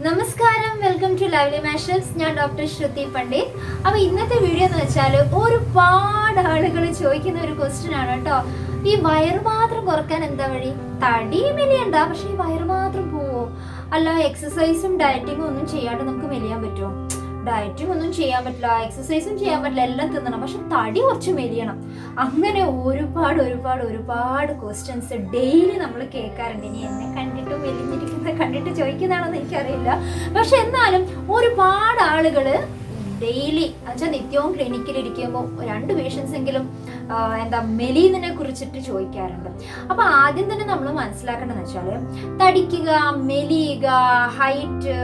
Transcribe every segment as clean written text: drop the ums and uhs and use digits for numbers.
നമസ്കാരം, welcome to lovely മാഷപ്സ്. ഞാൻ doctor ശ്രുതി പണ്ഡിറ്റ്. അപ്പോൾ ഇന്നത്തെ വീഡിയോ എന്ന് വെച്ചാൽ ഒരുപാട് ആളുകൾ ചോദിക്കുന്ന ഒരു ക്വസ്റ്റ്യൻ ആണ് കേട്ടോ. ഈ വയറ് മാത്രം കുറക്കാൻ എന്താ വഴി? തടി മെലിയണ്ട, പക്ഷെ ഈ വയറ് മാത്രം പോവോ? അല്ല, എക്സസൈസും ഡയറ്റിങ്ങും ഒന്നും ചെയ്യാണ്ട് നമുക്ക് മെലിയാൻ പറ്റുമോ? ഡയറ്റിംഗ് ഒന്നും ചെയ്യാൻ പറ്റില്ല, എക്സസൈസും ചെയ്യാൻ പറ്റില്ല, എല്ലാം തിന്നണം, പക്ഷെ തടി കുറച്ച് മെലിയണം. അങ്ങനെ ഒരുപാട് ക്വസ്റ്റ്യൻസ് ഡെയിലി നമ്മൾ കേൾക്കാറുണ്ട്. ഇനി എന്നെ കണ്ടിട്ട് മെലിഞ്ഞിരിക്കുന്ന കണ്ടിട്ട് ചോദിക്കുന്നതാണെന്ന് എനിക്കറിയില്ല. പക്ഷെ എന്നാലും ഒരുപാട് ആളുകൾ ഡെയിലി എന്നുവെച്ചാൽ നിത്യവും ക്ലിനിക്കിലിരിക്കുമ്പോൾ 2 പേഷ്യൻസ് എങ്കിലും മെലിയുന്നതിനെ കുറിച്ചിട്ട് ചോദിക്കാറുണ്ട്. അപ്പൊ ആദ്യം തന്നെ നമ്മൾ മനസ്സിലാക്കേണ്ടതെന്ന് വെച്ചാൽ തടിക്കുക, മെലിയുക, ഹൈറ്റ്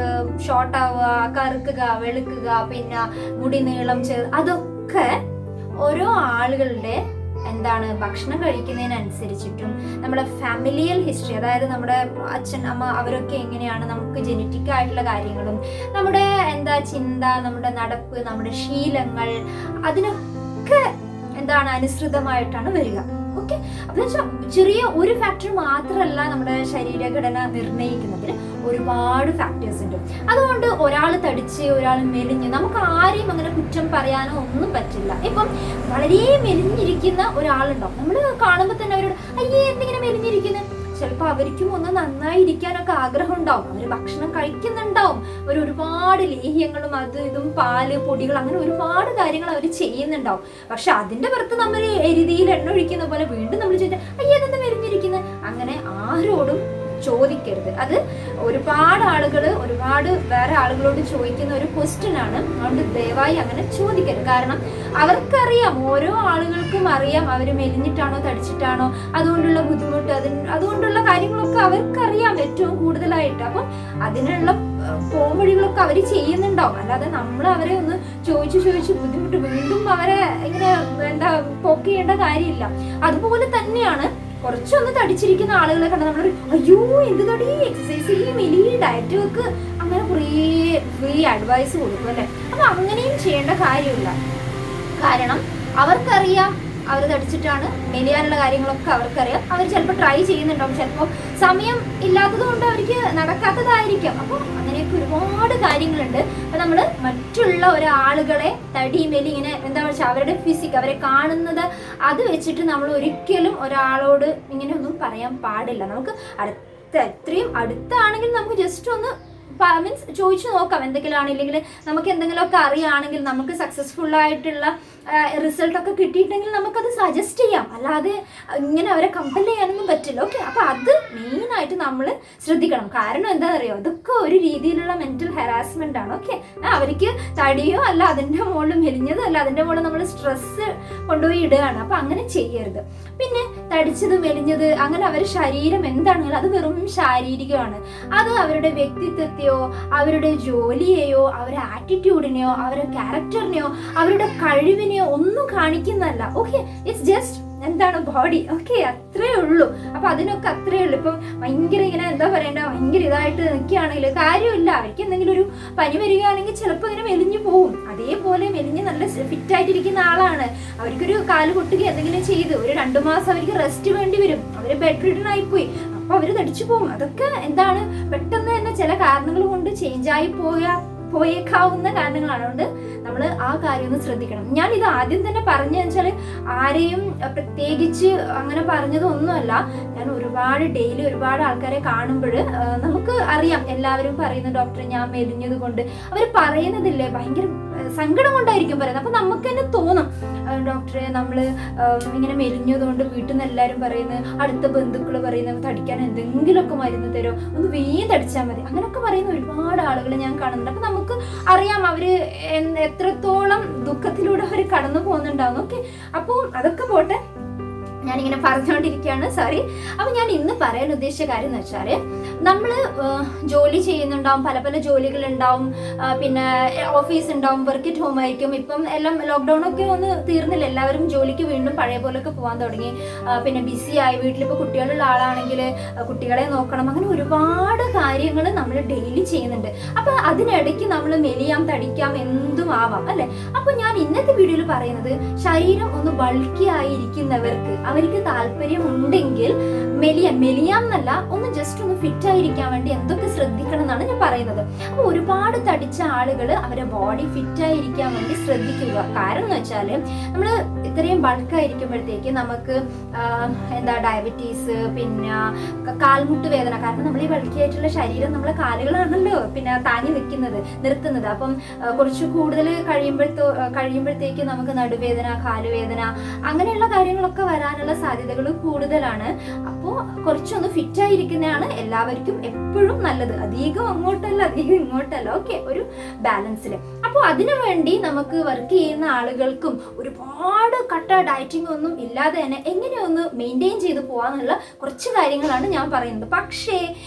ഷോർട്ട് ആവുക, കറുക്കുക, വെളുക്കുക, പിന്നെ മുടി നീളം അതൊക്കെ ഓരോ ആളുകളുടെ ഭക്ഷണം കഴിക്കുന്നതിനനുസരിച്ചിട്ടും നമ്മുടെ ഫാമിലിയൽ ഹിസ്റ്ററി, അതായത് നമ്മുടെ അച്ഛൻ അമ്മ അവരൊക്കെ എങ്ങനെയാണ്, നമുക്ക് ജനറ്റിക് ആയിട്ടുള്ള കാര്യങ്ങളും നമ്മുടെ ചിന്ത, നമ്മുടെ നടപ്പ്, നമ്മുടെ ശീലങ്ങൾ, അതിനൊക്കെ അനുസൃതമായിട്ടാണ് വരിക. ഓക്കെ, അപ്പൊ ചെറിയ ഒരു ഫാക്ടർ മാത്രമല്ല നമ്മുടെ ശരീരഘടന നിർണ്ണയിക്കുന്നതിൽ ഒരുപാട് ഫാക്ടേഴ്സ് ഉണ്ട്. അതുകൊണ്ട് ഒരാൾ തടിച്ച് ഒരാൾ മെലിഞ്ഞ് നമുക്ക് ആരെയും അങ്ങനെ കുറ്റം പറയാനോ ഒന്നും പറ്റില്ല. ഇപ്പം വളരെ മെലിഞ്ഞിരിക്കുന്ന ഒരാളുണ്ടാവും, നമ്മൾ കാണുമ്പോൾ തന്നെ അവരോട് അയ്യേ എന്തിങ്ങനെ മെലിഞ്ഞിരിക്കുന്നത്, ചിലപ്പോൾ അവർക്കും ഒന്ന് നന്നായിരിക്കാനൊക്കെ ആഗ്രഹം ഉണ്ടാവും, അവർ ഭക്ഷണം കഴിക്കുന്നുണ്ടാവും, ഒരുപാട് ലേഹ്യങ്ങളും അത് ഇതും പാല് പൊടികൾ അങ്ങനെ ഒരുപാട് കാര്യങ്ങൾ അവർ ചെയ്യുന്നുണ്ടാവും. പക്ഷെ അതിന്റെ പുറത്ത് നമ്മൾ എരുതിയിൽ എണ്ണ ഒഴിക്കുന്ന പോലെ വീണ്ടും നമ്മൾ ചോദിച്ചാൽ അയ്യേ എന്താ മെലിഞ്ഞിരിക്കുന്നത്, അങ്ങനെ ആരോടും ചോദിക്കരുത്. അത് ഒരുപാട് വേറെ ആളുകളോട് ചോദിക്കുന്ന ഒരു ക്വസ്റ്റ്യൻ ആണ്. അതുകൊണ്ട് ദയവായി അങ്ങനെ ചോദിക്കരുത്. കാരണം അവർക്കറിയാം, ഓരോ ആളുകൾക്കും അറിയാം അവർ മെലിഞ്ഞിട്ടാണോ തടിച്ചിട്ടാണോ, അതുകൊണ്ടുള്ള ബുദ്ധിമുട്ട്, അതുകൊണ്ടുള്ള കാര്യങ്ങളൊക്കെ അവർക്കറിയാം ഏറ്റവും കൂടുതലായിട്ട്. അപ്പം അതിനുള്ള പോംവഴികളൊക്കെ അവർ ചെയ്യുന്നുണ്ടാവും. അല്ലാതെ നമ്മൾ അവരെ ഒന്ന് ചോദിച്ച് ബുദ്ധിമുട്ട് വീണ്ടും അവരെ ഇങ്ങനെ പോക്ക് ചെയ്യേണ്ട കാര്യമില്ല. അതുപോലെ തന്നെയാണ് കുറച്ചൊന്ന് തടിച്ചിരിക്കുന്ന ആളുകളെ കണ്ട നമ്മൾ അയ്യോ എന്ത് തടി, എക്സസൈസ് ചെയ്യും, മെലി, ഡയറ്റ് വെക്ക്, അങ്ങനെ ഫ്രീ അഡ്വൈസ് കൊടുക്കും അല്ലെ. അപ്പൊ അങ്ങനെയും ചെയ്യേണ്ട കാര്യമില്ല. കാരണം അവർക്കറിയാം അവർ തടിച്ചിട്ടാണ്, മെലിയാനുള്ള കാര്യങ്ങളൊക്കെ അവർക്കറിയാം. അവർ ചിലപ്പോൾ ട്രൈ ചെയ്യുന്നുണ്ടാവും, ചിലപ്പോൾ സമയം ഇല്ലാത്തത് കൊണ്ട് അവർക്ക് നടക്കാത്തതായിരിക്കാം. അപ്പോൾ അങ്ങനെയൊക്കെ ഒരുപാട് കാര്യങ്ങളുണ്ട്. അപ്പൊ നമ്മൾ മറ്റുള്ള ഒരാളുകളെ തടി മെലി ഇങ്ങനെ വെച്ചാൽ അവരുടെ ഫിസിക്, അവരെ കാണുന്നത് അത് വെച്ചിട്ട് നമ്മൾ ഒരിക്കലും ഒരാളോട് ഇങ്ങനെയൊന്നും പറയാൻ പാടില്ല. നമുക്ക് എത്രയും അടുത്താണെങ്കിൽ നമുക്ക് ജസ്റ്റ് ഒന്ന് മീൻസ് ചോദിച്ചു നോക്കാം. എന്തെങ്കിലും ഇല്ലെങ്കിൽ നമുക്ക് എന്തെങ്കിലുമൊക്കെ അറിയുകയാണെങ്കിൽ, നമുക്ക് സക്സസ്ഫുൾ ആയിട്ടുള്ള റിസൾട്ട് ഒക്കെ കിട്ടിയിട്ടുണ്ടെങ്കിൽ നമുക്കത് സജസ്റ്റ് ചെയ്യാം. അല്ലാതെ ഇങ്ങനെ അവരെ കമ്പൽ ചെയ്യാനൊന്നും പറ്റില്ല. ഓക്കെ, അപ്പൊ അത് മെയിനായിട്ട് നമ്മൾ ശ്രദ്ധിക്കണം. കാരണം എന്താണെന്നറിയോ, അതൊക്കെ ഒരു രീതിയിലുള്ള മെന്റൽ ഹരാസ്മെന്റ് ആണ്. ഓക്കെ, അവർക്ക് തടിയോ അല്ല, അതിന്റെ മുകളിൽ മെലിഞ്ഞതോ അല്ല, അതിന്റെ മുകളിൽ നമ്മൾ സ്ട്രെസ് കൊണ്ടുപോയി ഇടുകയാണ്. അപ്പൊ അങ്ങനെ ചെയ്യരുത്. പിന്നെ തടിച്ചത് മെലിഞ്ഞത് അങ്ങനെ അവരുടെ ശരീരം എന്താണെങ്കിലും അത് വെറും ശാരീരികമാണ്. അത് അവരുടെ വ്യക്തിത്വത്തെയോ അവരുടെ ജോലിയെയോ അവരുടെ ആറ്റിറ്റ്യൂഡിനെയോ അവരുടെ ക്യാരക്ടറിനെയോ അവരുടെ കഴിവിനെയോ ഒന്നും കാണിക്കുന്നതല്ല. Okay, it's just body. Okay, അത്രേ ഉള്ളൂ. അപ്പൊ അതിനൊക്കെ അത്രേ ഉള്ളൂ. ഇപ്പം ഭയങ്കര ഭയങ്കര ഇതായിട്ട് നിൽക്കുകയാണെങ്കിൽ കാര്യമില്ല. അവർക്ക് എന്തെങ്കിലും ഒരു പനി വരികയാണെങ്കിൽ ചിലപ്പോൾ ഇങ്ങനെ മെലിഞ്ഞു പോകും. അതേപോലെ മെലിഞ്ഞ് നല്ല ഫിറ്റ് ആയിട്ടിരിക്കുന്ന ആളാണ്, അവർക്കൊരു കാല് പൊട്ടുക എന്തെങ്കിലും ചെയ്ത് ഒരു 2 മാസം അവർക്ക് റെസ്റ്റ് വേണ്ടി വരും, അവര് ബെഡ് റിഡൺ ആയിപ്പോയി, അപ്പൊ അവര് തടിച്ചു പോകും. അതൊക്കെ പെട്ടെന്ന് തന്നെ ചില കാരണങ്ങൾ കൊണ്ട് ചേഞ്ചായി പോയേക്കാവുന്ന കാരണങ്ങളാണ്. അതുകൊണ്ട് നമ്മൾ ആ കാര്യം ഒന്ന് ശ്രദ്ധിക്കണം. ഞാൻ ഇത് ആദ്യം തന്നെ പറഞ്ഞു വെച്ചാൽ ആരെയും പ്രത്യേകിച്ച് അങ്ങനെ പറഞ്ഞതൊന്നുമല്ല. ഞാൻ ഡെയിലി ഒരുപാട് ആൾക്കാരെ കാണുമ്പോൾ നമുക്ക് അറിയാം, എല്ലാവരും പറയുന്ന ഡോക്ടറെ ഞാൻ മെലിഞ്ഞത് കൊണ്ട്, അവർ പറയുന്നതില്ലേ ഭയങ്കര സങ്കടം കൊണ്ടായിരിക്കും പറയുന്നത്. അപ്പൊ നമുക്ക് തന്നെ തോന്നും ഡോക്ടറെ നമ്മൾ ഇങ്ങനെ മെലിഞ്ഞതുകൊണ്ട് വീട്ടിൽ നിന്ന് എല്ലാവരും പറയുന്നത്, അടുത്ത ബന്ധുക്കൾ പറയുന്നത് തടിക്കാൻ എന്തെങ്കിലുമൊക്കെ മരുന്ന് തരോ, ഒന്ന് വേഗം തടിച്ചാൽ മതി, അങ്ങനെയൊക്കെ പറയുന്ന ഒരുപാട് ആളുകൾ ഞാൻ കാണുന്നുണ്ട്. അപ്പൊ നമുക്ക് അറിയാം അവര് എത്രത്തോളം ദുഃഖത്തിലൂടെ അവർ കടന്നു പോകുന്നുണ്ടാവും. ഓക്കെ, അപ്പോൾ അതൊക്കെ പോട്ടെ, ഞാനിങ്ങനെ പറഞ്ഞുകൊണ്ടിരിക്കുകയാണ്, സോറി. അപ്പൊ ഞാൻ ഇന്ന് പറയാൻ ഉദ്ദേശിച്ച കാര്യം എന്ന് വെച്ചാൽ, നമ്മൾ ജോലി ചെയ്യുന്നുണ്ടാവും, പല ജോലികൾ ഉണ്ടാവും, പിന്നെ ഓഫീസ് ഉണ്ടാവും, വർക്ക് അറ്റ് ഹോം ആയിരിക്കും. ഇപ്പം എല്ലാം ലോക്ക്ഡൗൺ ഒക്കെ ഒന്ന് തീർന്നില്ല, എല്ലാവരും ജോലിക്ക് വീണ്ടും പഴയ പോലൊക്കെ പോകാൻ തുടങ്ങി. പിന്നെ ബിസി ആയി, വീട്ടിലിപ്പോൾ കുട്ടികളുള്ള ആളാണെങ്കിൽ കുട്ടികളെ നോക്കണം, അങ്ങനെ ഒരുപാട് കാര്യങ്ങൾ നമ്മൾ ഡെയിലി ചെയ്യുന്നുണ്ട്. അപ്പൊ അതിനിടയ്ക്ക് നമ്മൾ മെലിയാം, തടിക്കാം, എന്തും ആവാം അല്ലെ. അപ്പൊ ഞാൻ ഇന്നത്തെ വീഡിയോയിൽ പറയുന്നത്, ശരീരം ഒന്ന് ബൾക്കി ആയിരിക്കുന്നവർക്ക് അവർക്ക് താല്പര്യം ഉണ്ടെങ്കിൽ മെലിയാന്നല്ല, ഒന്ന് ജസ്റ്റ് ഒന്ന് ഫിറ്റ് ആയിരിക്കാൻ വേണ്ടി എന്തൊക്കെ ശ്രദ്ധിക്കണം എന്നാണ് ഞാൻ പറയുന്നത്. അപ്പോൾ ഒരുപാട് തടിച്ച ആളുകൾ അവരെ ബോഡി ഫിറ്റ് ആയിരിക്കാൻ വേണ്ടി ശ്രദ്ധിക്കുക. കാരണം എന്ന് വെച്ചാൽ നമ്മൾ ഇത്രയും ബൾക്കായിരിക്കുമ്പോഴത്തേക്ക് നമുക്ക് ഡയബറ്റീസ്, പിന്നെ കാൽമുട്ട് വേദന. കാരണം നമ്മൾ ഈ ബൾക്കിയായിട്ടുള്ള ശരീരം നമ്മളെ കാലുകളാണല്ലോ പിന്നെ താങ്ങി നിർത്തുന്നത്. അപ്പം കുറച്ച് കൂടുതൽ കഴിയുമ്പോഴത്തേക്ക് നമുക്ക് നടുവേദന, കാലുവേദന അങ്ങനെയുള്ള കാര്യങ്ങളൊക്കെ വരാനുള്ള സാധ്യതകൾ കൂടുതലാണ്. അപ്പോൾ കുറച്ചൊന്ന് ഫിറ്റ് ആയിരിക്കുന്നതാണ് എല്ലാവർക്കും എപ്പോഴും നല്ലത്. അധികം അങ്ങോട്ടല്ല അധികം ഇങ്ങോട്ടല്ല, ഓക്കെ, ഒരു ബാലൻസിൽ. അപ്പോൾ അതിനു വേണ്ടി നമുക്ക് വർക്ക് ചെയ്യുന്ന ആളുകൾക്കും ഒരുപാട് കട്ട ഡയറ്റിംഗ് ഒന്നും ഇല്ലാതെ തന്നെ എങ്ങനെയൊന്ന് മെയിൻറ്റെയിൻ ചെയ്ത് പോകാന്നുള്ള കുറച്ച് കാര്യങ്ങളാണ് ഞാൻ പറയുന്നത്. പക്ഷേ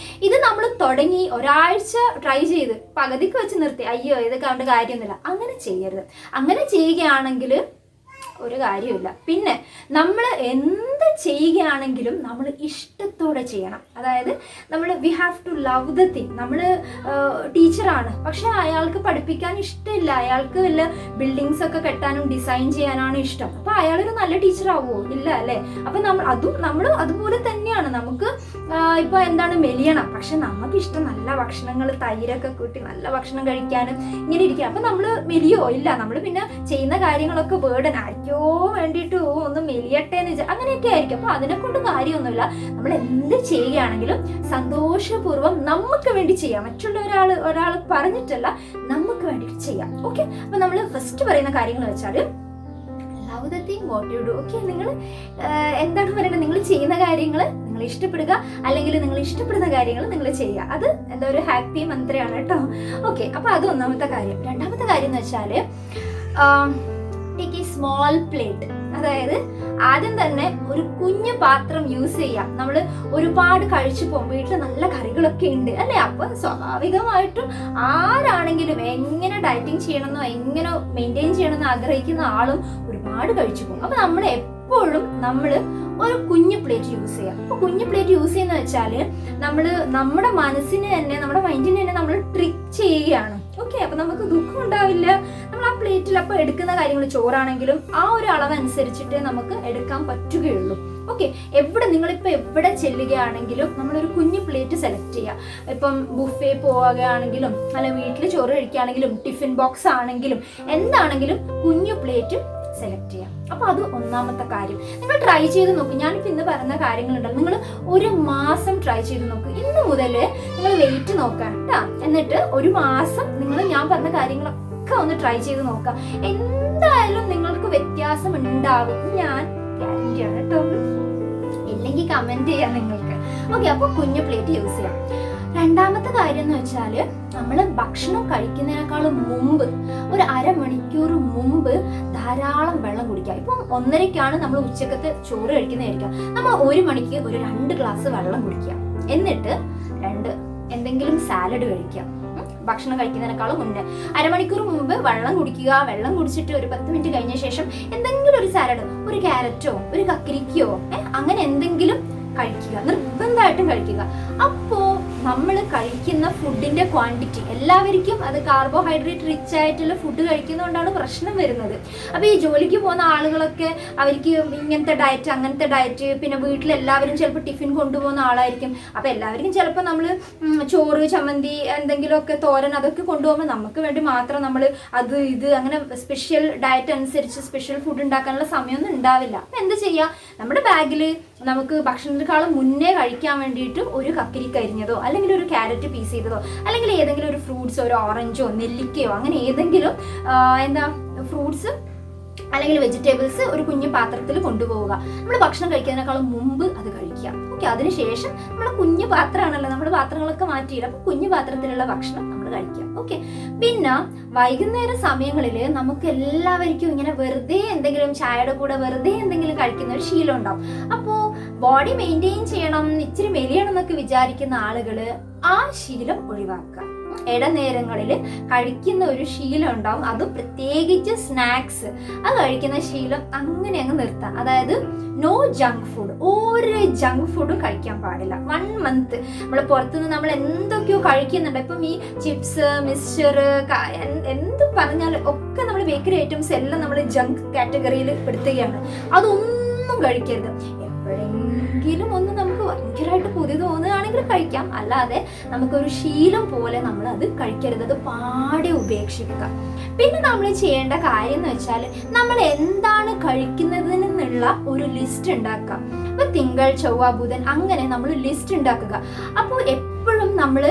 ഇത് നമ്മൾ തുടങ്ങി ഒരാഴ്ച ട്രൈ ചെയ്ത് പകുതിക്ക് വെച്ച് നിർത്തി അയ്യോ ഇതൊക്കെ കൊണ്ട് കാര്യമൊന്നുമില്ല, അങ്ങനെ ചെയ്യരുത്. അങ്ങനെ ചെയ്യുകയാണെങ്കിൽ ഒരു കാര്യമില്ല. പിന്നെ നമ്മൾ എന്ത് ചെയ്യുകയാണെങ്കിലും നമ്മൾ ഇഷ്ടത്തോടെ ചെയ്യണം. അതായത് we have to love the thing. നമ്മൾ ടീച്ചറാണ്, പക്ഷെ അയാൾക്ക് പഠിപ്പിക്കാൻ ഇഷ്ടമില്ല, അയാൾക്ക് വല്ല ബിൽഡിങ്സ് ഒക്കെ കെട്ടാനും ഡിസൈൻ ചെയ്യാനാണ് ഇഷ്ടം. അപ്പോൾ അയാളൊരു നല്ല ടീച്ചർ ആവുമോ? ഇല്ല അല്ലേ? അപ്പം നമ്മൾ അതുപോലെ തന്നെയാണ്. നമുക്ക് ഇപ്പോൾ മെലിയണം, പക്ഷെ നമുക്ക് ഇഷ്ടം നല്ല ഭക്ഷണങ്ങൾ, തൈരൊക്കെ കൂട്ടി നല്ല ഭക്ഷണം കഴിക്കാനും ഇങ്ങനെ ഇരിക്കുക. അപ്പം നമ്മൾ മെലിയോ? ഇല്ല. നമ്മൾ പിന്നെ ചെയ്യുന്ന കാര്യങ്ങളൊക്കെ ബേർഡൻ ആയിരിക്കും വേണ്ടിയിട്ട് ഒന്ന് മെലിയട്ടെ എന്ന് വെച്ചാൽ അങ്ങനെയൊക്കെ ആയിരിക്കും. അപ്പൊ അതിനെ കൊണ്ട് കാര്യമൊന്നുമില്ല. നമ്മൾ എന്ത് ചെയ്യുകയാണെങ്കിലും സന്തോഷപൂർവ്വം നമുക്ക് വേണ്ടി ചെയ്യാം. മറ്റുള്ള ഒരാൾ പറഞ്ഞിട്ടല്ല, നമുക്ക് വേണ്ടിയിട്ട് ചെയ്യാം. ഓക്കെ, അപ്പൊ നമ്മൾ ഫസ്റ്റ് പറയുന്ന കാര്യങ്ങൾ വെച്ചാൽ love the thing what you do. Okay, നിങ്ങൾ എന്താണ് പറയുന്നത്? നിങ്ങൾ ചെയ്യുന്ന കാര്യങ്ങൾ നിങ്ങൾ ഇഷ്ടപ്പെടുക, അല്ലെങ്കിൽ നിങ്ങൾ ഇഷ്ടപ്പെടുന്ന കാര്യങ്ങൾ നിങ്ങൾ ചെയ്യുക. അത് ഒരു ഹാപ്പി മന്ത്രയാണ് കേട്ടോ. ഓക്കെ, അപ്പൊ അത് ഒന്നാമത്തെ കാര്യം. രണ്ടാമത്തെ കാര്യം എന്ന് വെച്ചാൽ ടേക്ക് എ സ്മോൾ പ്ലേറ്റ്. അതായത് ആദ്യം തന്നെ ഒരു കുഞ്ഞു പാത്രം യൂസ് ചെയ്യാം. നമ്മൾ ഒരുപാട് കഴിച്ചു പോകും, വീട്ടിൽ നല്ല കറികളൊക്കെ ഉണ്ട് അല്ലേ? അപ്പൊ സ്വാഭാവികമായിട്ടും ആരാണെങ്കിലും എങ്ങനെ ഡയറ്റിങ് ചെയ്യണമെന്നോ എങ്ങനെ മെയിൻറ്റെയിൻ ചെയ്യണമെന്നോ ആഗ്രഹിക്കുന്ന ആളും ഒരുപാട് കഴിച്ചു പോകും. അപ്പൊ നമ്മൾ എപ്പോഴും ഒരു കുഞ്ഞു പ്ലേറ്റ് യൂസ് ചെയ്യാം. അപ്പൊ കുഞ്ഞു പ്ലേറ്റ് യൂസ് ചെയ്യുന്ന വെച്ചാല് നമ്മുടെ മനസ്സിന് തന്നെ, നമ്മുടെ മൈൻഡിന് തന്നെ നമ്മൾ ട്രിക്ക് ചെയ്യുകയാണ്. ഓക്കെ, അപ്പൊ നമുക്ക് ദുഃഖം ഉണ്ടാവില്ല. നമ്മൾ ആ പ്ലേറ്റിൽ അപ്പൊ എടുക്കുന്ന കാര്യങ്ങൾ, ചോറാണെങ്കിലും ആ ഒരു അളവനുസരിച്ചിട്ട് നമുക്ക് എടുക്കാൻ പറ്റുകയുള്ളൂ. ഓക്കെ, നിങ്ങളിപ്പോൾ എവിടെ ചെല്ലുകയാണെങ്കിലും നമ്മളൊരു കുഞ്ഞു പ്ലേറ്റ് സെലക്ട് ചെയ്യുക. ഇപ്പം ബുഫേ പോവുകയാണെങ്കിലും അല്ല വീട്ടിൽ ചോറ് കഴിക്കുകയാണെങ്കിലും ടിഫിൻ ബോക്സ് ആണെങ്കിലും എന്താണെങ്കിലും കുഞ്ഞു പ്ലേറ്റ് സെലക്ട് ചെയ്യാം. അപ്പൊ അത് ഒന്നാമത്തെ കാര്യം. നിങ്ങൾ ട്രൈ ചെയ്ത് നോക്ക്. ഞാനിപ്പോൾ ഇന്ന് പറയുന്ന കാര്യങ്ങളുണ്ടല്ലോ, നിങ്ങൾ ഒരു മാസം ട്രൈ ചെയ്ത് നോക്ക്. ഇന്ന് മുതൽ നിങ്ങൾ വെയിറ്റ് നോക്കാം കേട്ടോ. എന്നിട്ട് ഒരു മാസം നിങ്ങൾ ഞാൻ പറഞ്ഞ കാര്യങ്ങളൊക്കെ ഒന്ന് ട്രൈ ചെയ്ത് നോക്കാം. എന്തായാലും നിങ്ങൾക്ക് വ്യത്യാസം ഉണ്ടാകും, ഞാൻ ഗ്യാരണ്ടിയാണ് കേട്ടോ. ഇല്ലെങ്കിൽ കമന്റ് ചെയ്യാം നിങ്ങൾക്ക്. ഓക്കെ, അപ്പൊ കുഞ്ഞു പ്ലേറ്റ് യൂസ് ചെയ്യാം. രണ്ടാമത്തെ കാര്യം എന്ന് വെച്ചാൽ നമ്മൾ ഭക്ഷണം കഴിക്കുന്നതിനേക്കാളും മുമ്പ് ഒരു അരമണിക്കൂർ മുമ്പ് ധാരാളം വെള്ളം കുടിക്കുക. ഇപ്പം 1:30ക്കാണ് നമ്മൾ ഉച്ചക്കത്തെ ചോറ് കഴിക്കുന്നതായിരിക്കാം. നമ്മൾ 1 മണിക്ക് ഒരു 2 ഗ്ലാസ് വെള്ളം കുടിക്കുക. എന്നിട്ട് എന്തെങ്കിലും സാലഡ് കഴിക്കുക. ഭക്ഷണം കഴിക്കുന്നതിനേക്കാളും മുന്നേ അരമണിക്കൂർ മുമ്പ് വെള്ളം കുടിക്കുക. വെള്ളം കുടിച്ചിട്ട് ഒരു 10 മിനിറ്റ് കഴിഞ്ഞ ശേഷം എന്തെങ്കിലും ഒരു സാലഡ്, ഒരു ക്യാരറ്റോ ഒരു കക്കിരിക്കയോ അങ്ങനെ എന്തെങ്കിലും കഴിക്കുക. നിർബന്ധമായിട്ടും കഴിക്കുക. അപ്പോൾ നമ്മൾ കഴിക്കുന്ന ഫുഡിന്റെ ക്വാണ്ടിറ്റി, എല്ലാവർക്കും അത് കാർബോഹൈഡ്രേറ്റ് റിച്ച് ആയിട്ടുള്ള ഫുഡ് കഴിക്കുന്നതുകൊണ്ടാണ് പ്രശ്നം വരുന്നത്. അപ്പോൾ ഈ ജോലിക്ക് പോകുന്ന ആളുകളൊക്കെ അവർക്ക് ഇങ്ങനത്തെ ഡയറ്റ് അങ്ങനത്തെ ഡയറ്റ്, പിന്നെ വീട്ടിലെല്ലാവരും ചിലപ്പോൾ ടിഫിൻ കൊണ്ടുപോകുന്ന ആളായിരിക്കും. അപ്പോൾ എല്ലാവർക്കും ചിലപ്പോൾ നമ്മൾ ചോറ്, ചമ്മന്തി, എന്തെങ്കിലുമൊക്കെ തോരൻ അതൊക്കെ കൊണ്ടുപോകുമ്പോൾ നമുക്ക് വേണ്ടി മാത്രം നമ്മൾ അത് ഇത് അങ്ങനെ സ്പെഷ്യൽ ഡയറ്റ് അനുസരിച്ച് സ്പെഷ്യൽ ഫുഡ് ഉണ്ടാക്കാനുള്ള സമയമൊന്നും ഉണ്ടാവില്ല. അപ്പം എന്ത് ചെയ്യുക, നമ്മുടെ ബാഗിൽ നമുക്ക് ഭക്ഷണത്തെക്കാളും മുന്നേ കഴിക്കാൻ വേണ്ടിയിട്ട് ഒരു കക്കിരിക്ക അരിഞ്ഞതോ അല്ലെങ്കിൽ ഒരു ക്യാരറ്റ് പീസ് ചെയ്തതോ അല്ലെങ്കിൽ ഏതെങ്കിലും ഒരു ഫ്രൂട്ട്സോ, ഒരു ഓറഞ്ചോ നെല്ലിക്കയോ അങ്ങനെ ഏതെങ്കിലും ഫ്രൂട്ട്സ് അല്ലെങ്കിൽ വെജിറ്റബിൾസ് ഒരു കുഞ്ഞു പാത്രത്തിൽ കൊണ്ടുപോവുക. നമ്മൾ ഭക്ഷണം കഴിക്കുന്നതിനേക്കാളും മുമ്പ് അത് കഴിക്കുക. ഓക്കെ, അതിനുശേഷം നമ്മുടെ കുഞ്ഞു പാത്രമാണല്ലോ, നമ്മുടെ പാത്രങ്ങളൊക്കെ മാറ്റിയില്ല, അപ്പോൾ കുഞ്ഞു പാത്രത്തിലുള്ള ഭക്ഷണം നമ്മൾ കഴിക്കുക. ഓക്കെ, പിന്നെ വൈകുന്നേര സമയങ്ങളിൽ നമുക്ക് എല്ലാവർക്കും ഇങ്ങനെ വെറുതെ എന്തെങ്കിലും ചായയുടെ കൂടെ വെറുതെ എന്തെങ്കിലും കഴിക്കുന്ന ഒരു ശീലം ഉണ്ടാവും. അപ്പോൾ ബോഡി മെയിൻറ്റെയിൻ ചെയ്യണം, ഇച്ചിരി മെലിയണം എന്നൊക്കെ വിചാരിക്കുന്ന ആളുകൾ ആ ശീലം ഒഴിവാക്കുക. ഇടനേരങ്ങളിൽ കഴിക്കുന്ന ഒരു ശീലം ഉണ്ടാവും, അതും പ്രത്യേകിച്ച് സ്നാക്സ് അത് കഴിക്കുന്ന ശീലം അങ്ങനെ അങ്ങ് നിർത്താം. അതായത് നോ ജങ്ക് ഫുഡ്, ഒരു ജങ്ക് ഫുഡും കഴിക്കാൻ പാടില്ല. 1 മന്ത് നമ്മൾ പുറത്തുനിന്ന് നമ്മൾ എന്തൊക്കെയോ കഴിക്കുന്നുണ്ട്. ഇപ്പം ഈ ചിപ്സ്, മിക്സ്ചർ, എന്ത് പറഞ്ഞാലും ഒക്കെ നമ്മൾ ബേക്കറി ഐറ്റംസ് എല്ലാം നമ്മൾ ജങ്ക് കാറ്റഗറിയിൽ പെടുത്തുകയാണ്. അതൊന്നും കഴിക്കരുത്. എപ്പോഴെങ്കിലും ഒന്ന് നമുക്ക് ഭയങ്കരമായിട്ട് കൊതി തോന്നുകയാണെങ്കിൽ കഴിക്കാം, അല്ലാതെ നമുക്കൊരു ശീലം പോലെ നമ്മൾ അത് കഴിക്കരുത്, അത് പാടെ ഉപേക്ഷിക്കുക. പിന്നെ നമ്മൾ ചെയ്യേണ്ട കാര്യം എന്ന് വെച്ചാൽ നമ്മൾ എന്താണ് കഴിക്കുന്നതിനുള്ള ഒരു ലിസ്റ്റ് ഉണ്ടാക്കുക. അപ്പൊ തിങ്കൾ, ചൊവ്വ, ബുധൻ അങ്ങനെ നമ്മൾ ലിസ്റ്റ് ഉണ്ടാക്കുക. അപ്പോൾ എപ്പോഴും നമ്മൾ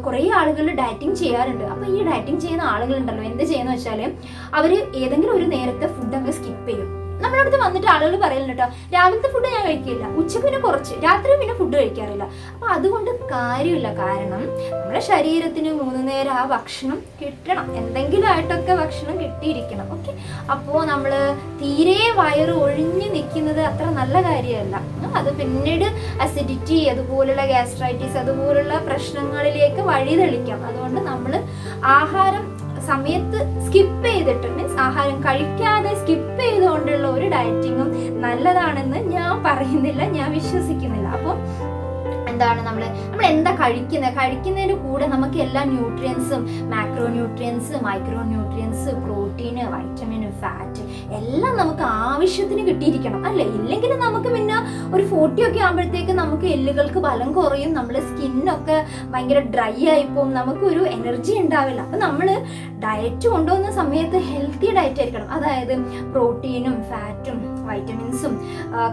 കുറേ ആളുകൾ ഡയറ്റിംഗ് ചെയ്യാറുണ്ട്. അപ്പോൾ ഈ ഡയറ്റിംഗ് ചെയ്യുന്ന ആളുകളുണ്ടല്ലോ എന്ത് ചെയ്യുന്ന വെച്ചാൽ അവർ ഏതെങ്കിലും ഒരു നേരത്തെ ഫുഡ് അങ്ങ് സ്കിപ്പ് ചെയ്യും. നമ്മുടെ അടുത്ത് വന്നിട്ട് ആളുകൾ പറയുന്നുണ്ട് കേട്ടോ, രാവിലത്തെ ഫുഡ് ഞാൻ കഴിക്കില്ല, ഉച്ചക്ക് പിന്നെ കുറച്ച്, രാത്രി പിന്നെ ഫുഡ് കഴിക്കാറില്ല. അപ്പൊ അതുകൊണ്ട് കാര്യമില്ല. കാരണം നമ്മുടെ ശരീരത്തിന് 3 നേരം ആ ഭക്ഷണം കിട്ടണം, എന്തെങ്കിലും ആയിട്ടൊക്കെ ഭക്ഷണം കിട്ടിയിരിക്കണം. ഓക്കെ, അപ്പോൾ നമ്മൾ തീരെ വയറ് ഒഴിഞ്ഞു നിൽക്കുന്നത് അത്ര നല്ല കാര്യമല്ല. അത് പിന്നീട് അസിഡിറ്റി, അതുപോലുള്ള ഗ്യാസ്ട്രൈറ്റിസ്, അതുപോലുള്ള പ്രശ്നങ്ങളിലേക്ക് വഴിതെളിക്കാം. അതുകൊണ്ട് നമ്മൾ ആഹാരം സമയത്ത് സ്കിപ്പ് ചെയ്തിട്ട്, മീൻസ് ആഹാരം കഴിക്കാതെ സ്കിപ്പ് ചെയ്തുകൊണ്ടുള്ള ഒരു ഡയറ്റിങ്ങും നല്ലതാണെന്ന് ഞാൻ പറയുന്നില്ല, ഞാൻ വിശ്വസിക്കുന്നില്ല. അപ്പം എന്താണ് നമ്മൾ എന്താ കഴിക്കുന്നതിൻ്റെ കൂടെ നമുക്ക് എല്ലാ ന്യൂട്രിയൻസും, macro nutrients, micro nutrients, protein, vitamin, fat എല്ലാം നമുക്ക് ആവശ്യത്തിന് കിട്ടിയിരിക്കണം അല്ലേ? ഇല്ലെങ്കിൽ നമുക്ക് പിന്നെ ഒരു 40 ഒക്കെ ആകുമ്പോഴത്തേക്ക് നമുക്ക് എല്ലുകൾക്ക് ബലം കുറയും, നമ്മുടെ സ്കിന്നൊക്കെ ഭയങ്കര ഡ്രൈ ആയിപ്പോവും, നമുക്കൊരു എനർജി ഉണ്ടാവില്ല. അപ്പം നമ്മൾ ഡയറ്റ് കൊണ്ടുപോകുന്ന സമയത്ത് ഹെൽത്തി ഡയറ്റ് ആയിരിക്കണം. അതായത് പ്രോട്ടീനും ഫാറ്റും വൈറ്റമിൻസും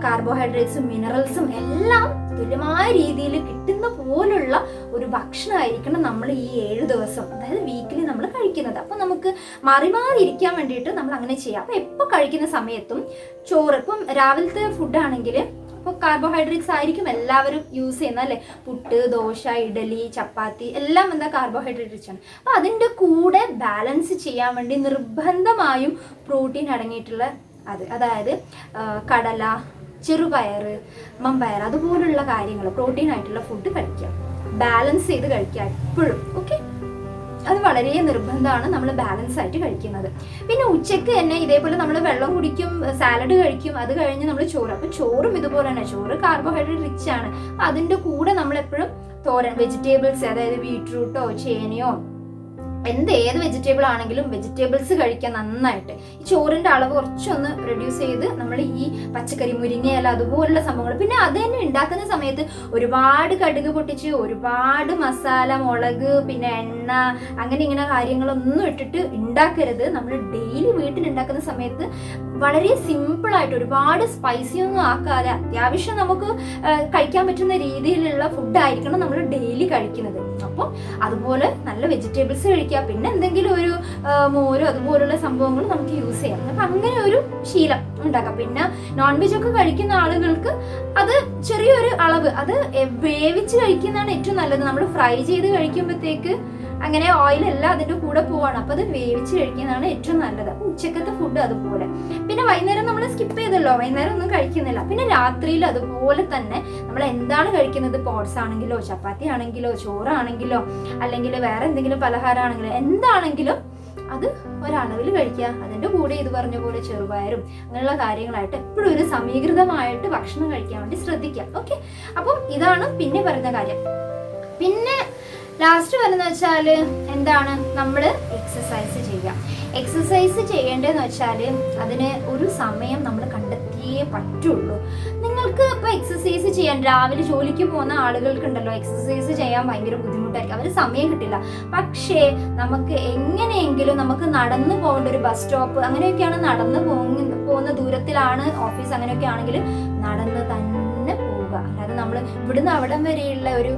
കാർബോഹൈഡ്രേറ്റ്സും മിനറൽസും എല്ലാം തുല്യമായ രീതിയിൽ കിട്ടുന്ന പോലുള്ള ഒരു ഭക്ഷണമായിരിക്കണം നമ്മൾ ഈ 7 ദിവസം, അതായത് വീക്കിലി നമ്മൾ കഴിക്കുന്നത്. അപ്പോൾ നമുക്ക് മാറിമാറിയിരിക്കാൻ വേണ്ടിയിട്ട് നമ്മൾ അങ്ങനെ ചെയ്യാം. അപ്പോൾ എപ്പോൾ കഴിക്കുന്ന സമയത്തും ചോറ്, ഇപ്പം രാവിലത്തെ ഫുഡാണെങ്കിൽ അപ്പോൾ കാർബോഹൈഡ്രേറ്റ്സ് ആയിരിക്കും എല്ലാവരും യൂസ് ചെയ്യുന്നത് അല്ലേ? പുട്ട്, ദോശ, ഇഡലി, ചപ്പാത്തി എല്ലാം എന്താ കാർബോഹൈഡ്രേറ്റ്സ് ആണ്. അപ്പോൾ അതിൻ്റെ കൂടെ ബാലൻസ് ചെയ്യാൻ വേണ്ടി നിർബന്ധമായും പ്രോട്ടീൻ അടങ്ങിയിട്ടുള്ള അതായത് കടല, ചെറുപയർ, മമ്പയർ അതുപോലുള്ള കാര്യങ്ങൾ, പ്രോട്ടീൻ ആയിട്ടുള്ള ഫുഡ് കഴിക്കുക, ബാലൻസ് ചെയ്ത് കഴിക്കുക എപ്പോഴും. ഓക്കെ, അത് വളരെ നിർബന്ധമാണ് നമ്മൾ ബാലൻസ് ആയിട്ട് കഴിക്കുന്നത്. പിന്നെ ഉച്ചയ്ക്ക് തന്നെ ഇതേപോലെ നമ്മൾ വെള്ളം കുടിക്കും, സാലഡ് കഴിക്കും, അത് കഴിഞ്ഞ് നമ്മൾ ചോറ്. അപ്പോൾ ചോറും ഇതുപോലെ തന്നെ, ചോറ് കാർബോഹൈഡ്രേറ്റ് റിച്ച് ആണ്. അതിൻ്റെ കൂടെ നമ്മളെപ്പോഴും തോരൻ, വെജിറ്റബിൾസ്, അതായത് ബീട്രൂട്ടോ ചേനയോ ഏത് വെജിറ്റബിൾ ആണെങ്കിലും വെജിറ്റബിൾസ് കഴിക്കാൻ നന്നായിട്ട്. ഈ ചോറിൻ്റെ അളവ് കുറച്ചൊന്ന് റെഡ്യൂസ് ചെയ്ത് നമ്മൾ ഈ പച്ചക്കറി, മുരിങ്ങയില അതുപോലുള്ള സംഭവങ്ങൾ, പിന്നെ അത് തന്നെ ഉണ്ടാക്കുന്ന സമയത്ത് ഒരുപാട് കടുക് പൊട്ടിച്ച് ഒരുപാട് മസാല, മുളക്, പിന്നെ എണ്ണ, അങ്ങനെ ഇങ്ങനെ കാര്യങ്ങളൊന്നും ഇട്ടിട്ട് ഉണ്ടാക്കരുത്. നമ്മൾ ഡെയിലി വീട്ടിൽ ഉണ്ടാക്കുന്ന സമയത്ത് വളരെ സിമ്പിളായിട്ട് ഒരുപാട് സ്പൈസി ഒന്നും ആക്കാതെ അത്യാവശ്യം നമുക്ക് കഴിക്കാൻ പറ്റുന്ന രീതിയിലുള്ള ഫുഡായിരിക്കണം നമ്മൾ ഡെയിലി കഴിക്കുന്നത്. അപ്പം അതുപോലെ നല്ല വെജിറ്റബിൾസ് കഴിക്കുക, പിന്നെ എന്തെങ്കിലും ഒരു മോരോ അതുപോലുള്ള സംഭവങ്ങൾ നമുക്ക് യൂസ് ചെയ്യാം. അപ്പം അങ്ങനെ ഒരു ശീലം ഉണ്ടാക്കാം. പിന്നെ നോൺ വെജ് ഒക്കെ കഴിക്കുന്ന ആളുകൾക്ക് അത് ചെറിയൊരു അളവ്, അത് വേവിച്ച് കഴിക്കുന്നതാണ് ഏറ്റവും നല്ലത്. നമ്മൾ ഫ്രൈ ചെയ്ത് കഴിക്കുമ്പോഴത്തേക്ക് അങ്ങനെ ഓയിലെല്ലാം അതിൻ്റെ കൂടെ പോവാണ്. അപ്പോൾ അത് വേവിച്ച് കഴിക്കുന്നതാണ് ഏറ്റവും നല്ലത്. അപ്പോൾ ഉച്ചക്കത്തെ ഫുഡ് അതുപോലെ. പിന്നെ വൈകുന്നേരം നമ്മൾ സ്കിപ്പ് ചെയ്തല്ലോ, വൈകുന്നേരം ഒന്നും കഴിക്കുന്നില്ല. പിന്നെ രാത്രിയിൽ അതുപോലെ തന്നെ നമ്മൾ എന്താണ് കഴിക്കുന്നത്, പോട്സ് ആണെങ്കിലോ ചപ്പാത്തി ആണെങ്കിലോ ചോറാണെങ്കിലോ അല്ലെങ്കിൽ വേറെ എന്തെങ്കിലും പലഹാരമാണെങ്കിലോ എന്താണെങ്കിലും അത് ഒരളവിൽ കഴിക്കുക. അതിൻ്റെ കൂടെ ഇത് പറഞ്ഞ പോലെ ചെറുപയറും അങ്ങനെയുള്ള കാര്യങ്ങളായിട്ട് എപ്പോഴും ഒരു സമീകൃതമായിട്ട് ഭക്ഷണം കഴിക്കാൻ വേണ്ടി ശ്രദ്ധിക്കുക. ഓക്കെ, അപ്പം ഇതാണ് പിന്നെ പറയുന്ന കാര്യം. പിന്നെ ലാസ്റ്റ് വരുന്ന വെച്ചാൽ എന്താണ്, നമ്മൾ എക്സസൈസ് ചെയ്യുക. എക്സസൈസ് ചെയ്യേണ്ടതെന്ന് വെച്ചാൽ അതിന് ഒരു സമയം നമ്മൾ കണ്ടെത്തിയേ പറ്റുള്ളൂ. നിങ്ങൾക്ക് ഇപ്പോൾ എക്സസൈസ് ചെയ്യാൻ രാവിലെ ജോലിക്ക് പോകുന്ന ആളുകൾക്കുണ്ടല്ലോ, എക്സസൈസ് ചെയ്യാൻ ഭയങ്കര ബുദ്ധിമുട്ടായിരിക്കും, അവർ സമയം കിട്ടില്ല. പക്ഷേ നമുക്ക് എങ്ങനെയെങ്കിലും നമുക്ക് നടന്നു പോകേണ്ട ഒരു ബസ് സ്റ്റോപ്പ് അങ്ങനെയൊക്കെയാണ്, നടന്നു പോകുന്ന ദൂരത്തിലാണ് ഓഫീസ്, അങ്ങനെയൊക്കെ ആണെങ്കിൽ നടന്ന് തന്നെ പോവുക. അല്ലാതെ നമ്മൾ ഇവിടുന്ന് അവിടം വരെയുള്ള ഒരു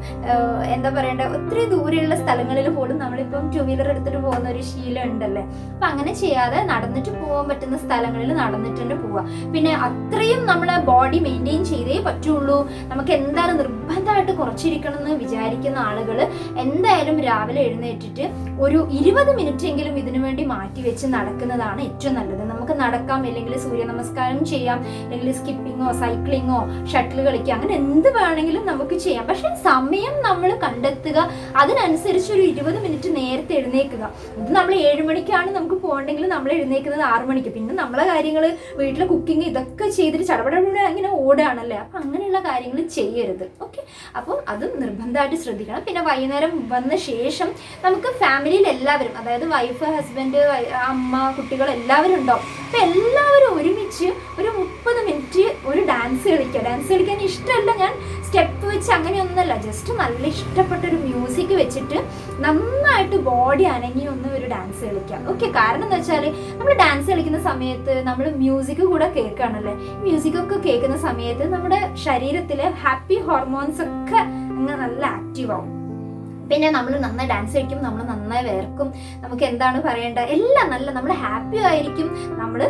എന്താ പറയണ്ട, ഒത്തിരി ദൂരെയുള്ള സ്ഥലങ്ങളിൽ പോലും നമ്മളിപ്പം 2 വീലർ എടുത്തിട്ട് പോകുന്ന ഒരു ശീലം ഉണ്ടല്ലേ. അപ്പം അങ്ങനെ ചെയ്യാതെ നടന്നിട്ട് പോകാൻ പറ്റുന്ന സ്ഥലങ്ങളിൽ നടന്നിട്ട് തന്നെ പോവുക. പിന്നെ അത്രയും നമ്മളെ ബോഡി മെയിൻറ്റെയിൻ ചെയ്തേ പറ്റുള്ളൂ. നമുക്ക് എന്തായാലും നിർബന്ധമായിട്ട് കുറച്ചിരിക്കണം എന്ന് വിചാരിക്കുന്ന ആളുകൾ എന്തായാലും രാവിലെ എഴുന്നേറ്റിട്ട് ഒരു 20 മിനിറ്റ് എങ്കിലും ഇതിനു വേണ്ടി മാറ്റി വെച്ച് നടക്കുന്നതാണ് ഏറ്റവും നല്ലത്. നമുക്ക് നടക്കാം, അല്ലെങ്കിൽ സൂര്യ നമസ്കാരം ചെയ്യാം, അല്ലെങ്കിൽ സ്കിപ്പിങ്ങോ സൈക്ലിങ്ങോ ഷട്ടിൽ കളിക്കുക, അങ്ങനെ എന്ത് വേണമെങ്കിലും നമുക്ക് ചെയ്യാം. പക്ഷെ സമയം നമ്മൾ കണ്ടെത്തുക, അതിനനുസരിച്ച് ഒരു 20 മിനിറ്റ് നേരത്തെ എഴുന്നേൽക്കുക. ഇത് നമ്മൾ 7 മണിക്കാണ് നമുക്ക് പോകണ്ടെങ്കിൽ നമ്മൾ എഴുന്നേൽക്കുന്നത് 6 മണിക്ക്. പിന്നെ നമ്മളെ കാര്യങ്ങൾ, വീട്ടിലെ കുക്കിംഗ് ഇതൊക്കെ ചെയ്തിട്ട് ചടപടപട ഇങ്ങനെ ഓടുകയാണല്ലേ. അപ്പം അങ്ങനെയുള്ള കാര്യങ്ങൾ ചെയ്യരുത്. ഓക്കെ, അപ്പം അതും നിർബന്ധമായിട്ട് ശ്രദ്ധിക്കണം. പിന്നെ വൈകുന്നേരം വന്ന ശേഷം നമുക്ക് ഫാമിലിയിൽ എല്ലാവരും, അതായത് വൈഫ്, ഹസ്ബൻഡ്, അമ്മ, കുട്ടികൾ എല്ലാവരും ഉണ്ടാവും. അപ്പം എല്ലാവരും ഒരുമിച്ച് ഒരു 30 മിനിറ്റ് ഒരു ഡാൻസ് കളിക്കാൻ ഇഷ്ടമല്ല, ഞാൻ സ്റ്റെപ്പ് വെച്ച് അങ്ങനെയൊന്നുമല്ല, ജസ്റ്റ് നല്ല ഇഷ്ടപ്പെട്ടൊരു മ്യൂസിക് വെച്ചിട്ട് നന്നായിട്ട് ബോഡി അനങ്ങി ഒന്ന് ഒരു ഡാൻസ് കളിക്കാം. ഓക്കെ, കാരണം എന്താ വെച്ചാൽ നമ്മൾ ഡാൻസ് കളിക്കുന്ന സമയത്ത് നമ്മൾ മ്യൂസിക് കൂടെ കേൾക്കുകയാണല്ലേ. മ്യൂസിക്കൊക്കെ കേൾക്കുന്ന സമയത്ത് നമ്മുടെ ശരീരത്തിലെ ഹാപ്പി ഹോർമോൺസ് ഒക്കെ അങ്ങ് നല്ല ആക്റ്റീവ് ആവും. പിന്നെ നമ്മൾ നന്നായി ഡാൻസ് കളിക്കും, നമ്മൾ നന്നായി വേർക്കും, നമുക്ക് എന്താണ് പറയേണ്ടത് എല്ലാം നല്ല, നമ്മൾ ഹാപ്പി ആയിരിക്കും, നമ്മൾ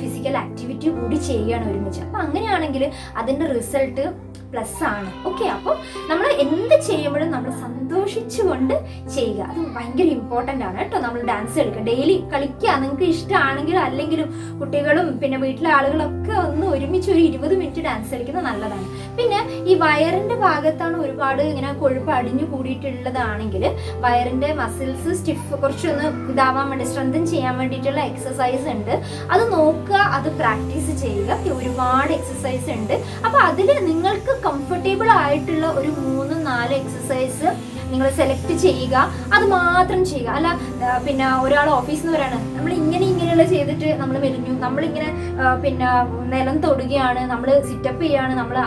ഫിസിക്കൽ ആക്ടിവിറ്റി കൂടി ചെയ്യുകയാണ് ഒരുമിച്ച്. അപ്പം അങ്ങനെയാണെങ്കിൽ അതിൻ്റെ റിസൾട്ട് പ്ലസ് ആണ്. ഓക്കെ, അപ്പോൾ നമ്മൾ എന്ത് ചെയ്യുമ്പോഴും നമ്മൾ സന്തോഷിച്ചുകൊണ്ട് ചെയ്യുക, അത് ഭയങ്കര ഇമ്പോർട്ടൻ്റ് ആണ് കേട്ടോ. നമ്മൾ ഡാൻസ് കളിക്കുക, ഡെയിലി കളിക്കുക, നിങ്ങൾക്ക് ഇഷ്ടമാണെങ്കിലും അല്ലെങ്കിലും കുട്ടികളും പിന്നെ വീട്ടിലെ ആളുകളൊക്കെ ഒന്ന് ഒരുമിച്ച് ഒരു 20 മിനിറ്റ് ഡാൻസ് കളിക്കുന്നത് നല്ലതാണ്. പിന്നെ ഈ വയറിൻ്റെ ഭാഗത്താണ് ഒരുപാട് ഇങ്ങനെ കൊഴുപ്പ് അടിഞ്ഞു കൂടിയിട്ടുള്ളതാണെങ്കിൽ വയറിൻ്റെ മസിൽസ് കുറച്ചൊന്ന് ഇതാവാൻ വേണ്ടി, സ്ട്രെങ്തൻ ചെയ്യാൻ വേണ്ടിയിട്ടുള്ള എക്സസൈസ് ഉണ്ട്, അത് നോക്കുക, അത് പ്രാക്ടീസ് ചെയ്യുക. ഒരുപാട് എക്സസൈസ് ഉണ്ട്. അപ്പോൾ അതിൽ നിങ്ങൾക്ക് കംഫർട്ടബിൾ ആയിട്ടുള്ള ഒരു 3-4 എക്സസൈസ് നിങ്ങൾ സെലക്ട് ചെയ്യുക, അത് മാത്രം ചെയ്യുക. അല്ല പിന്നെ ഒരാൾ ഓഫീസിൽ നിന്ന് വരാണ്, നമ്മൾ ഇങ്ങനെയുള്ള ചെയ്തിട്ട് നമ്മൾ മെലിഞ്ഞു, നമ്മളിങ്ങനെ പിന്നെ നിലം തൊടുകയാണ്, നമ്മൾ സിറ്റപ്പ് ചെയ്യാണ്, നമ്മൾ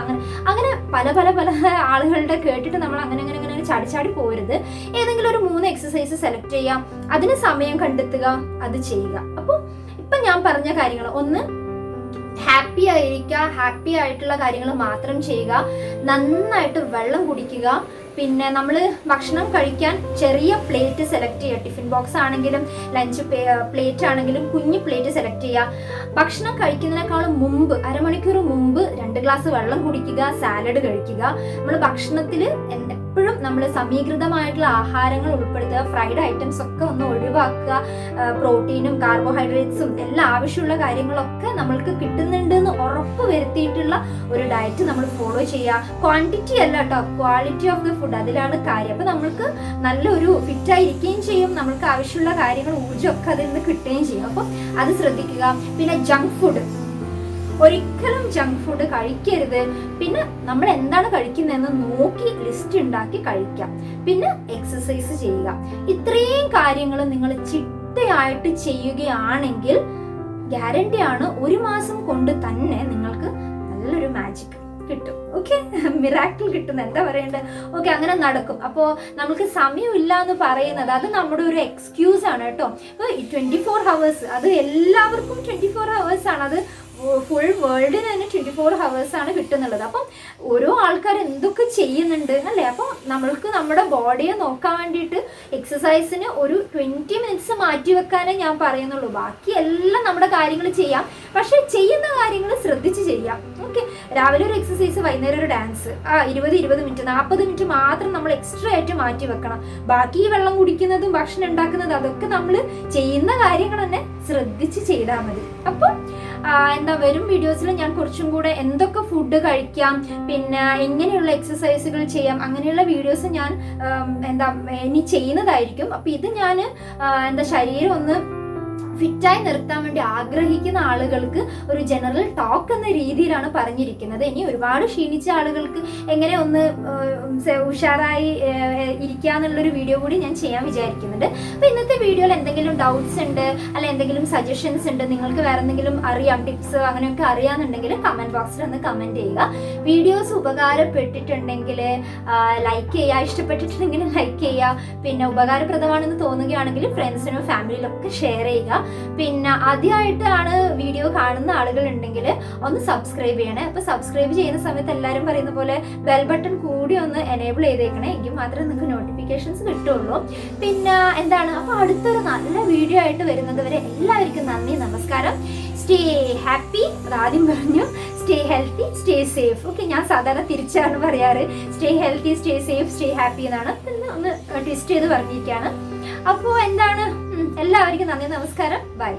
അങ്ങനെ പല ആളുകളുടെ കേട്ടിട്ട് നമ്മൾ അങ്ങനെ ചാടി പോരുത്. ഏതെങ്കിലും ഒരു 3 എക്സസൈസ് സെലക്ട് ചെയ്യാം, അതിന് സമയം കണ്ടെത്തുക, അത് ചെയ്യുക. അപ്പോൾ ഇപ്പം ഞാൻ പറഞ്ഞ കാര്യങ്ങൾ, ഒന്ന് ഹാപ്പി ആയിരിക്കുക, ഹാപ്പി ആയിട്ടുള്ള കാര്യങ്ങൾ മാത്രം ചെയ്യുക, നന്നായിട്ട് വെള്ളം കുടിക്കുക. പിന്നെ നമ്മൾ ഭക്ഷണം കഴിക്കാൻ ചെറിയ പ്ലേറ്റ് സെലക്ട് ചെയ്യുക, ടിഫിൻ ബോക്സ് ആണെങ്കിലും ലഞ്ച് പ്ലേറ്റ് ആണെങ്കിലും കുഞ്ഞു പ്ലേറ്റ് സെലക്ട് ചെയ്യുക. ഭക്ഷണം കഴിക്കുന്നതിനേക്കാളും മുമ്പ്, അരമണിക്കൂർ മുമ്പ് 2 ഗ്ലാസ് വെള്ളം കുടിക്കുക, സാലഡ് കഴിക്കുക. നമ്മൾ ഭക്ഷണത്തിൽ എപ്പോഴും നമ്മൾ സമീകൃതമായിട്ടുള്ള ആഹാരങ്ങൾ ഉൾപ്പെടുത്തുക, ഫ്രൈഡ് ഐറ്റംസ് ഒക്കെ ഒന്ന് ഒഴിവാക്കുക, പ്രോട്ടീനും കാർബോഹൈഡ്രേറ്റ്സും എല്ലാം ആവശ്യമുള്ള കാര്യങ്ങളൊക്കെ നമ്മൾക്ക് കിട്ടുന്നുണ്ട് എന്ന് ഉറപ്പ് വരുത്തിയിട്ടുള്ള ഒരു ഡയറ്റ് നമ്മൾ ഫോളോ ചെയ്യുക. ക്വാണ്ടിറ്റി അല്ല കേട്ടോ, ക്വാളിറ്റി ഓഫ് ദ ഫുഡ്, അതിലാണ് കാര്യം. അപ്പം നമ്മൾക്ക് നല്ലൊരു ഫിറ്റായിരിക്കുകയും ചെയ്യും, നമ്മൾക്ക് ആവശ്യമുള്ള കാര്യങ്ങൾ ഊർജ്ജമൊക്കെ അതിൽ നിന്ന് കിട്ടുകയും ചെയ്യും. അപ്പം അത് ശ്രദ്ധിക്കുക. പിന്നെ ജങ്ക് ഫുഡ്, ഒരിക്കലും ജങ്ക് ഫുഡ് കഴിക്കരുത്. പിന്നെ നമ്മൾ എന്താണ് കഴിക്കുന്നതെന്ന് നോക്കി ലിസ്റ്റ് ഉണ്ടാക്കി കഴിക്കാം. പിന്നെ എക്സസൈസ് ചെയ്യുക. ഇത്രയും കാര്യങ്ങൾ നിങ്ങൾ ചിട്ടയായിട്ട് ചെയ്യുകയാണെങ്കിൽ ഗ്യാരണ്ടിയാണ് 1 മാസം കൊണ്ട് തന്നെ നിങ്ങൾക്ക് നല്ലൊരു മാജിക് കിട്ടും. ഓക്കെ, മിറാക്കിൾ കിട്ടും, എന്താ പറയേണ്ടത്. ഓക്കെ, അങ്ങനെ നടക്കും. അപ്പോൾ നമുക്ക് സമയമില്ല എന്ന് പറയുന്നത് അത് നമ്മുടെ ഒരു എക്സ്ക്യൂസ് ആണ് കേട്ടോ. ഇപ്പോൾ 24 ഹവേഴ്സ്, അത് എല്ലാവർക്കും 24 ഹവേഴ്സ് ആണ്, അത് ഫുൾ വേൾഡിന് തന്നെ 24 ഹവേഴ്സ് ആണ് കിട്ടുന്നുള്ളത്. അപ്പം ഓരോ ആൾക്കാർ എന്തൊക്കെ ചെയ്യുന്നുണ്ട് അല്ലേ. അപ്പോൾ നമ്മൾക്ക് നമ്മുടെ ബോഡിയെ നോക്കാൻ വേണ്ടിയിട്ട് എക്സസൈസിന് ഒരു 20 മിനിറ്റ്സ് മാറ്റി വെക്കാനേ ഞാൻ പറയുന്നുള്ളൂ. ബാക്കി എല്ലാം നമ്മുടെ കാര്യങ്ങൾ ചെയ്യാം, പക്ഷെ ചെയ്യുന്ന കാര്യങ്ങൾ ശ്രദ്ധിച്ച് ചെയ്യാം. ഓക്കെ, രാവിലെ ഒരു എക്സസൈസ്, വൈകുന്നേരം ഒരു ഡാൻസ്, 20 മിനിറ്റ് 40 മിനിറ്റ് മാത്രം നമ്മൾ എക്സ്ട്രാ ആയിട്ട് മാറ്റി വെക്കണം. ബാക്കി വെള്ളം കുടിക്കുന്നതും ഭക്ഷണം ഉണ്ടാക്കുന്നതും അതൊക്കെ നമ്മൾ ചെയ്യുന്ന കാര്യങ്ങൾ തന്നെ ശ്രദ്ധിച്ച് ചെയ്താൽ മതി. അപ്പം വരും വീഡിയോസിൽ ഞാൻ കുറച്ചും കൂടെ എന്തൊക്കെ ഫുഡ് കഴിക്കാം, പിന്നെ എങ്ങനെയുള്ള എക്സസൈസുകൾ ചെയ്യാം, അങ്ങനെയുള്ള വീഡിയോസ് ഞാൻ ഇനി ചെയ്യുന്നതായിരിക്കും. അപ്പം ഇത് ഞാൻ ശരീരം ഒന്ന് ഫിറ്റായി നിർത്താൻ വേണ്ടി ആഗ്രഹിക്കുന്ന ആളുകൾക്ക് ഒരു ജനറൽ ടോക്ക് എന്ന രീതിയിലാണ് പറഞ്ഞിരിക്കുന്നത്. ഇനി ഒരുപാട് ക്ഷീണിച്ച ആളുകൾക്ക് എങ്ങനെ ഒന്ന് ഉഷാറായി ഇരിക്കുക എന്നുള്ളൊരു വീഡിയോ കൂടി ഞാൻ ചെയ്യാൻ വിചാരിക്കുന്നുണ്ട്. അപ്പോൾ ഇന്നത്തെ വീഡിയോയിൽ എന്തെങ്കിലും ഡൗട്ട്സ് ഉണ്ട്, അല്ല എന്തെങ്കിലും സജഷൻസ് ഉണ്ട്, നിങ്ങൾക്ക് വേറെ എന്തെങ്കിലും അറിയാം, ടിപ്സ് അങ്ങനെയൊക്കെ അറിയാമെന്നുണ്ടെങ്കിൽ കമൻറ്റ് ബോക്സിൽ ഒന്ന് കമൻറ്റ് ചെയ്യുക. വീഡിയോസ് ഉപകാരപ്പെട്ടിട്ടുണ്ടെങ്കിൽ ലൈക്ക് ചെയ്യുക, ഇഷ്ടപ്പെട്ടിട്ടുണ്ടെങ്കിൽ ലൈക്ക് ചെയ്യുക. പിന്നെ ഉപകാരപ്രദമാണെന്ന് തോന്നുകയാണെങ്കിൽ ഫ്രണ്ട്സിനും ഫാമിലിയിലൊക്കെ ഷെയർ ചെയ്യുക. പിന്നെ ആദ്യമായിട്ടാണ് വീഡിയോ കാണുന്ന ആളുകൾ ഉണ്ടെങ്കിൽ ഒന്ന് സബ്സ്ക്രൈബ് ചെയ്യണേ. അപ്പോൾ സബ്സ്ക്രൈബ് ചെയ്യുന്ന സമയത്ത് എല്ലാവരും പറയുന്ന പോലെ ബെൽ ബട്ടൺ കൂടി ഒന്ന് എനേബിൾ ചെയ്തേക്കണേ, എങ്കിൽ മാത്രമേ നിങ്ങൾക്ക് നോട്ടിഫിക്കേഷൻസ് കിട്ടുള്ളൂ. പിന്നെ അപ്പോൾ അടുത്തൊരു നല്ല വീഡിയോ ആയിട്ട് വരുന്നത് വരെ എല്ലാവർക്കും നന്ദി, നമസ്കാരം. സ്റ്റേ ഹാപ്പി, അതാദ്യം പറഞ്ഞു, stay healthy, stay safe. Okay, ഞാൻ സാധാരണ തിരിച്ചാണ് പറയാറ്, stay healthy, stay safe, stay happy എന്നാണ്. ഒന്ന് ട്വിസ്റ്റ് ചെയ്ത് പറഞ്ഞിരിക്കുകയാണ്. അപ്പോൾ എല്ലാവർക്കും നന്ദി, നമസ്കാരം, ബൈ.